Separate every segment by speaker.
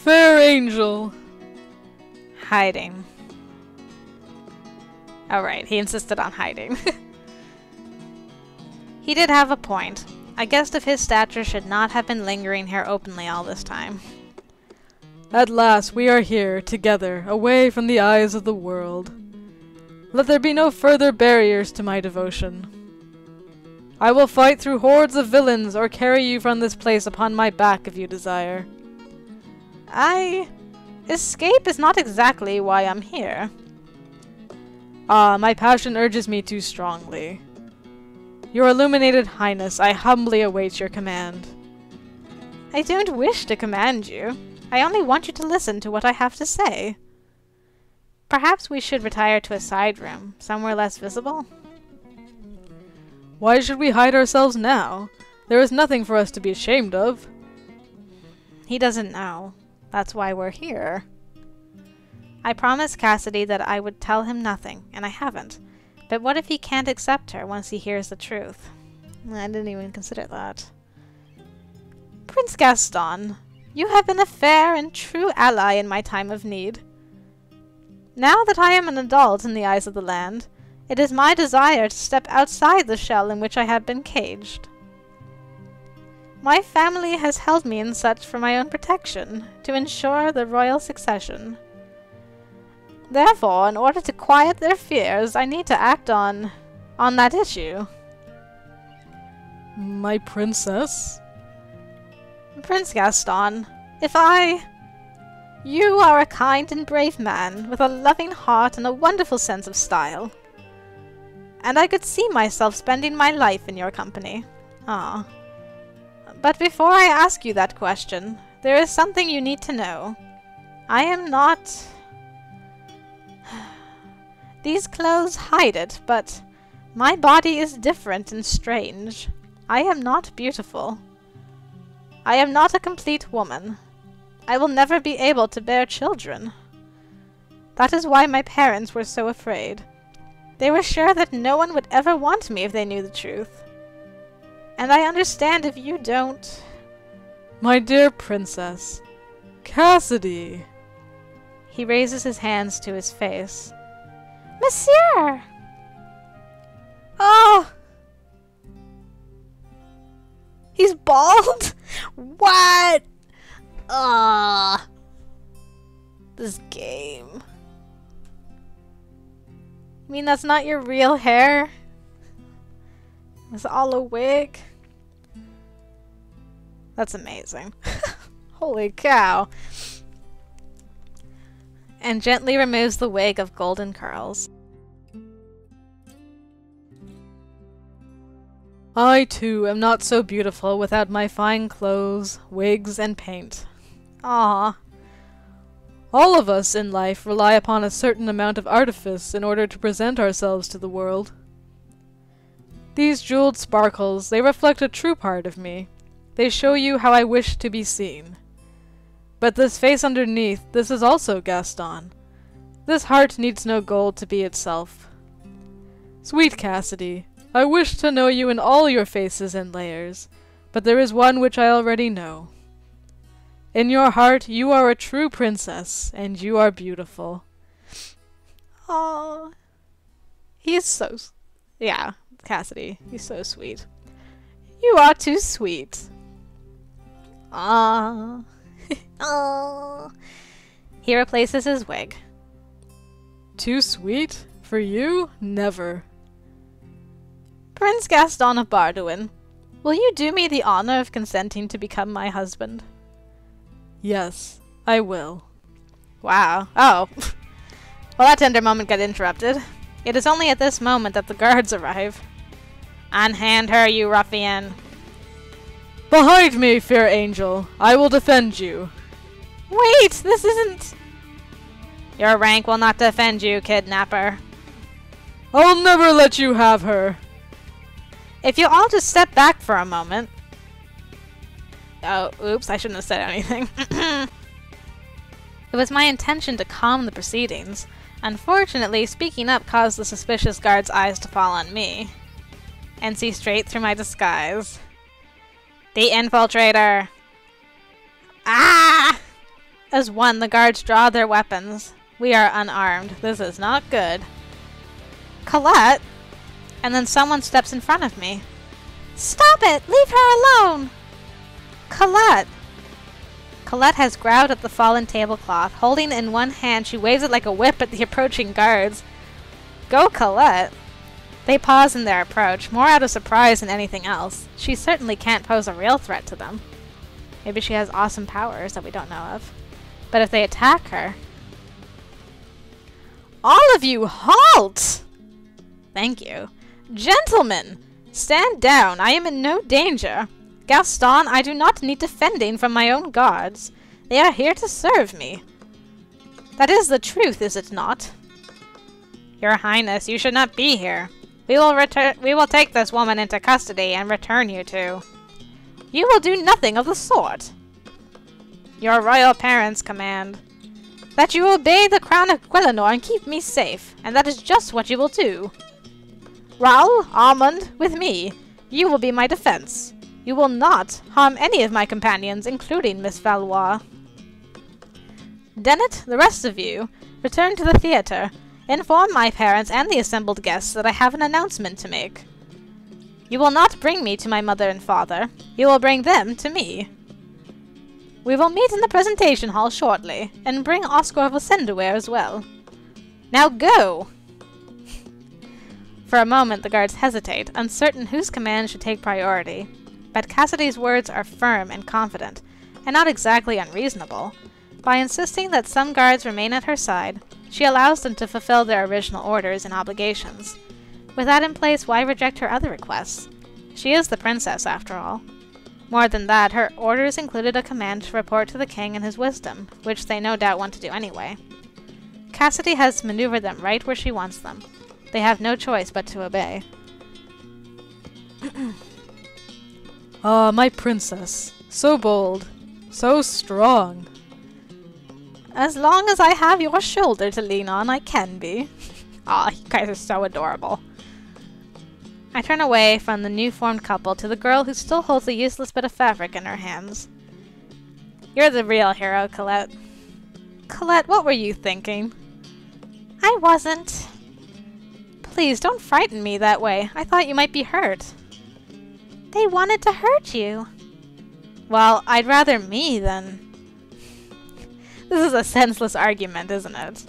Speaker 1: Fair angel.
Speaker 2: Hiding. Oh right, he insisted on hiding. He did have a point. A guest of his stature should not have been lingering here openly all this time.
Speaker 1: At last we are here, together, away from the eyes of the world. Let there be no further barriers to my devotion. I will fight through hordes of villains, or carry you from this place upon my back if you desire.
Speaker 2: Escape is not exactly why I'm here.
Speaker 1: Ah, my passion urges me too strongly. Your illuminated highness, I humbly await your command.
Speaker 2: I don't wish to command you. I only want you to listen to what I have to say. Perhaps we should retire to a side room, somewhere less visible?
Speaker 1: Why should we hide ourselves now? There is nothing for us to be ashamed of.
Speaker 2: He doesn't know. That's why we're here. I promised Cassidy that I would tell him nothing, and I haven't. But what if he can't accept her once he hears the truth? I didn't even consider that. Prince Gaston, you have been a fair and true ally in my time of need. Now that I am an adult in the eyes of the land, it is my desire to step outside the shell in which I have been caged. My family has held me in such for my own protection, to ensure the royal succession. Therefore, in order to quiet their fears, I need to act on that issue.
Speaker 1: My princess?
Speaker 2: Prince Gaston, you are a kind and brave man, with a loving heart and a wonderful sense of style. And I could see myself spending my life in your company. Ah. But before I ask you that question, there is something you need to know. I am not... These clothes hide it, but my body is different and strange. I am not beautiful. I am not a complete woman. I will never be able to bear children. That is why my parents were so afraid. They were sure that no one would ever want me if they knew the truth. And I understand if you don't.
Speaker 1: My dear princess. Cassidy!
Speaker 2: He raises his hands to his face. Monsieur! Oh! He's bald? What? Ah, this game. I mean, that's not your real hair? It's all a wig? That's amazing. Holy cow. And gently removes the wig of golden curls.
Speaker 1: I, too, am not so beautiful without my fine clothes, wigs, and paint.
Speaker 2: Ah.
Speaker 1: All of us in life rely upon a certain amount of artifice in order to present ourselves to the world. These jeweled sparkles, they reflect a true part of me. They show you how I wish to be seen. But this face underneath, this is also Gaston. This heart needs no gold to be itself. Sweet Cassidy, I wish to know you in all your faces and layers, but there is one which I already know. In your heart, you are a true princess, and you are beautiful.
Speaker 2: Oh, he's so... Yeah, Cassidy, he's so sweet. You are too sweet. Ah. Oh. He replaces his wig.
Speaker 1: Too sweet? For you? Never.
Speaker 2: Prince Gaston of Bardouin, will you do me the honor of consenting to become my husband?
Speaker 1: Yes, I will.
Speaker 2: Wow. Oh. Well, that tender moment got interrupted. It is only at this moment that the guards arrive. Unhand her, you ruffian.
Speaker 1: Behind me, fair angel. I will defend you.
Speaker 2: Wait, this isn't... Your rank will not defend you, kidnapper.
Speaker 1: I'll never let you have her.
Speaker 2: If you all just step back for a moment... Oh, oops, I shouldn't have said anything. It was my intention to calm the proceedings. Unfortunately, speaking up caused the suspicious guard's eyes to fall on me. And see straight through my disguise. The infiltrator! Ah! As one, the guards draw their weapons. We are unarmed. This is not good. Colette! And then someone steps in front of me. Stop it! Leave her alone! Colette! Colette has grabbed at the fallen tablecloth. Holding it in one hand, she waves it like a whip at the approaching guards. Go, Colette! They pause in their approach, more out of surprise than anything else. She certainly can't pose a real threat to them. Maybe she has awesome powers that we don't know of. But if they attack her... All of you, halt! Thank you. Gentlemen, stand down. I am in no danger. Gaston, I do not need defending from my own guards. They are here to serve me. That is the truth, is it not? Your Highness, you should not be here. We will take this woman into custody and return you to... You will do nothing of the sort. Your royal parents command that you obey the crown of Guelenor and keep me safe, and that is just what you will do. Raoul, Armand, with me, you will be my defense. You will not harm any of my companions, including Miss Valois. Dennett, the rest of you, return to the theatre. Inform my parents and the assembled guests that I have an announcement to make. You will not bring me to my mother and father. You will bring them to me. We will meet in the presentation hall shortly, and bring Oscar of Ascendaware as well. Now go! For a moment the guards hesitate, uncertain whose command should take priority. But Cassidy's words are firm and confident, and not exactly unreasonable. By insisting that some guards remain at her side, she allows them to fulfill their original orders and obligations. With that in place, why reject her other requests? She is the princess, after all. More than that, her orders included a command to report to the king and his wisdom, which they no doubt want to do anyway. Cassidy has maneuvered them right where she wants them. They have no choice but to obey.
Speaker 1: Ah, my princess. So bold. So strong.
Speaker 2: As long as I have your shoulder to lean on, I can be. Aw, you guys are so adorable. I turn away from the new-formed couple to the girl who still holds a useless bit of fabric in her hands. You're the real hero, Colette. Colette, what were you thinking? I wasn't. Please, don't frighten me that way. I thought you might be hurt. They wanted to hurt you. Well, I'd rather me than... This is a senseless argument, isn't it?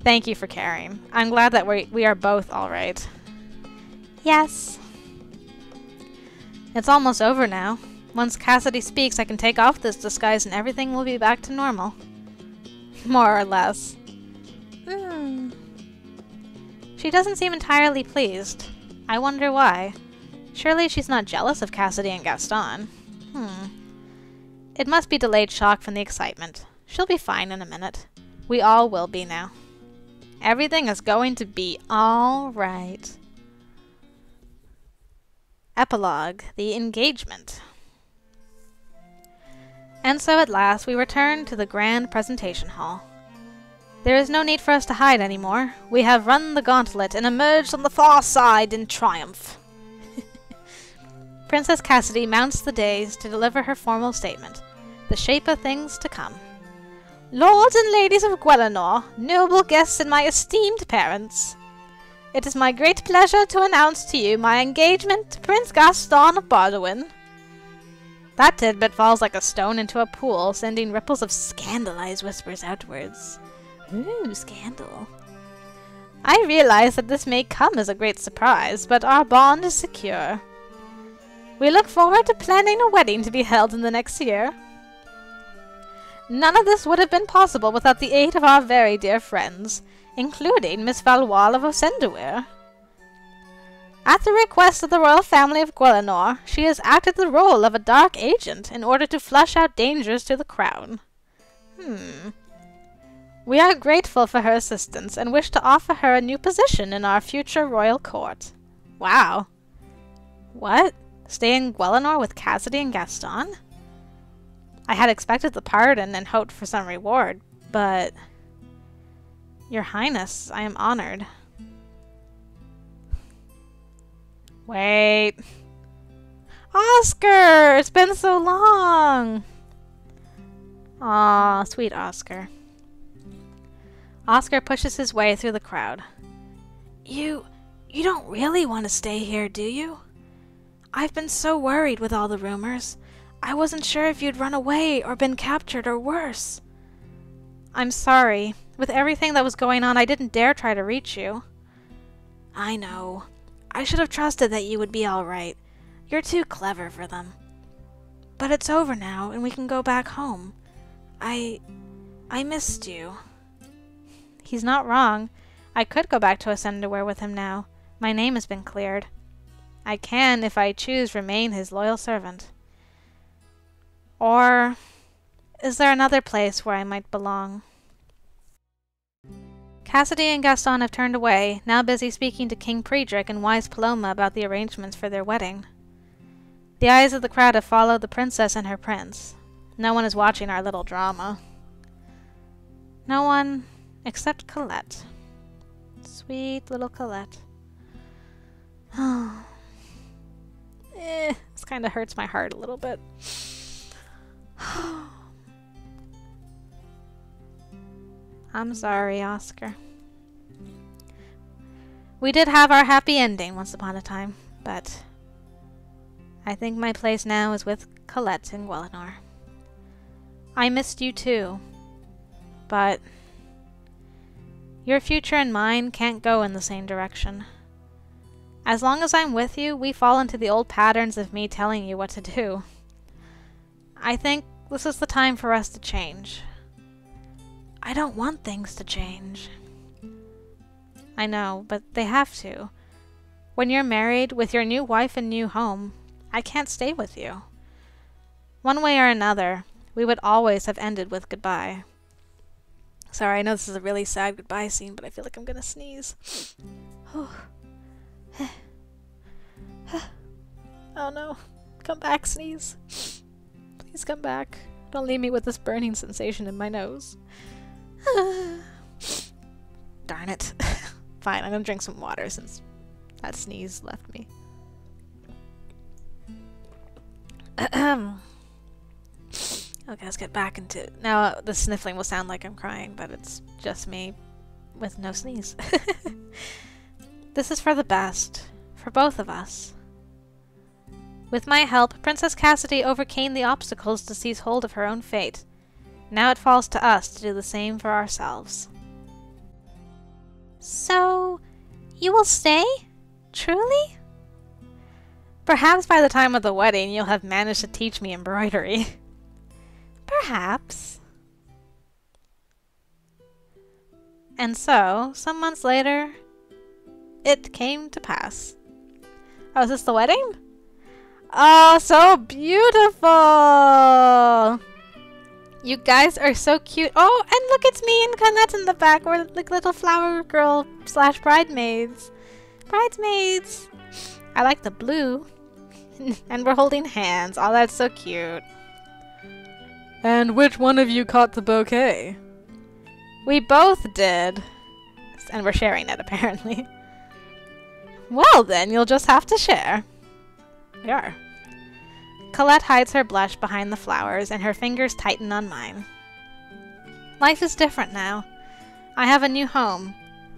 Speaker 2: Thank you for caring. I'm glad that we are both alright. Yes. It's almost over now. Once Cassidy speaks, I can take off this disguise and everything will be back to normal. More or less. She doesn't seem entirely pleased. I wonder why. Surely she's not jealous of Cassidy and Gaston. It must be delayed shock from the excitement. She'll be fine in a minute. We all will be now. Everything is going to be all right. Epilogue: The Engagement. And so at last we return to the grand presentation hall. There is no need for us to hide anymore. We have run the gauntlet and emerged on the far side in triumph. Princess Cassidy mounts the dais to deliver her formal statement, the shape of things to come. Lords and ladies of Guelenor, noble guests and my esteemed parents, it is my great pleasure to announce to you my engagement to Prince Gaston of Bardowin. That tidbit falls like a stone into a pool, sending ripples of scandalized whispers outwards. Ooh, scandal. I realize that this may come as a great surprise, but our bond is secure. We look forward to planning a wedding to be held in the next year. None of this would have been possible without the aid of our very dear friends, including Miss Valois of Ascendaware. At the request of the royal family of Guelenor, she has acted the role of a dark agent in order to flush out dangers to the crown. We are grateful for her assistance and wish to offer her a new position in our future royal court. Wow. What? Stay in Guelenor with Cassidy and Gaston? I had expected the pardon and hoped for some reward, but... Your Highness, I am honored. Wait. Oscar! It's been so long! Aw, sweet Oscar. Oscar pushes his way through the crowd. You don't really want to stay here, do you? I've been so worried with all the rumors. I wasn't sure if you'd run away or been captured or worse. I'm sorry. With everything that was going on, I didn't dare try to reach you. I know. I should have trusted that you would be all right. You're too clever for them. But it's over now, and we can go back home. I missed you. He's not wrong. I could go back to Ascenderware with him now. My name has been cleared. I can, if I choose, remain his loyal servant. Or is there another place where I might belong? Cassidy and Gaston have turned away, now busy speaking to King Priedrick and wise Paloma about the arrangements for their wedding. The eyes of the crowd have followed the princess and her prince. No one is watching our little drama. No one except Colette. Sweet little Colette. This kind of hurts my heart a little bit. I'm sorry, Oscar. We did have our happy ending once upon a time, but I think my place now is with Colette and Guelinor. I missed you too, but your future and mine can't go in the same direction. As long as I'm with you, we fall into the old patterns of me telling you what to do. I think this is the time for us to change. I don't want things to change. I know, but they have to. When you're married, with your new wife and new home, I can't stay with you. One way or another, we would always have ended with goodbye. Sorry, I know this is a really sad goodbye scene, but I feel like I'm gonna sneeze. Oh no. Come back, sneeze. Please come back. Don't leave me with this burning sensation in my nose. Darn it. Fine, I'm gonna drink some water since that sneeze left me. Okay, let's get back into it. Now, the sniffling will sound like I'm crying, but it's just me with no sneeze. This is for the best, for both of us. With my help, Princess Cassidy overcame the obstacles to seize hold of her own fate. Now it falls to us to do the same for ourselves. So, you will stay? Truly? Perhaps by the time of the wedding you'll have managed to teach me embroidery. Perhaps. And so, some months later, it came to pass. Oh, is this the wedding? Oh, so beautiful! You guys are so cute. Oh, and look, it's me and Colette in the back. We're like little flower girl / bridesmaids. Bridesmaids! I like the blue. And we're holding hands. Oh, that's so cute.
Speaker 1: And which one of you caught the bouquet?
Speaker 2: We both did. And we're sharing it, apparently. Well then, you'll just have to share. We are. Colette hides her blush behind the flowers, and her fingers tighten on mine. Life is different now. I have a new home,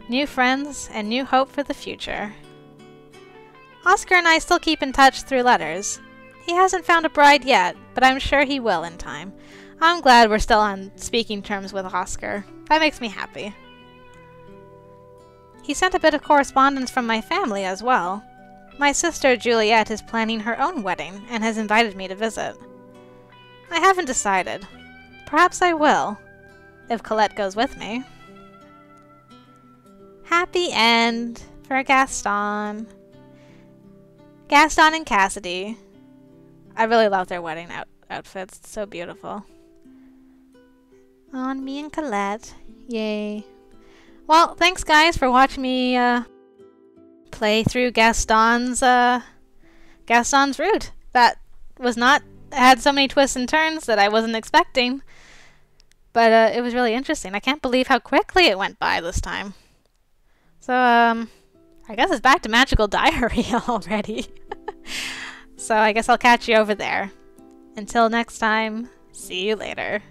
Speaker 2: new friends, and new hope for the future. Oscar and I still keep in touch through letters. He hasn't found a bride yet, but I'm sure he will in time. I'm glad we're still on speaking terms with Oscar. That makes me happy. He sent a bit of correspondence from my family as well. My sister Juliet is planning her own wedding and has invited me to visit. I haven't decided. Perhaps I will, if Colette goes with me. Happy end for Gaston. Gaston and Cassidy. I really love their wedding outfits. It's so beautiful. On me and Colette. Yay. Well, thanks guys for watching me play through Gaston's route. That was had so many twists and turns that I wasn't expecting. But it was really interesting. I can't believe how quickly it went by this time. So, I guess it's back to Magical Diary already. So I guess I'll catch you over there. Until next time, see you later.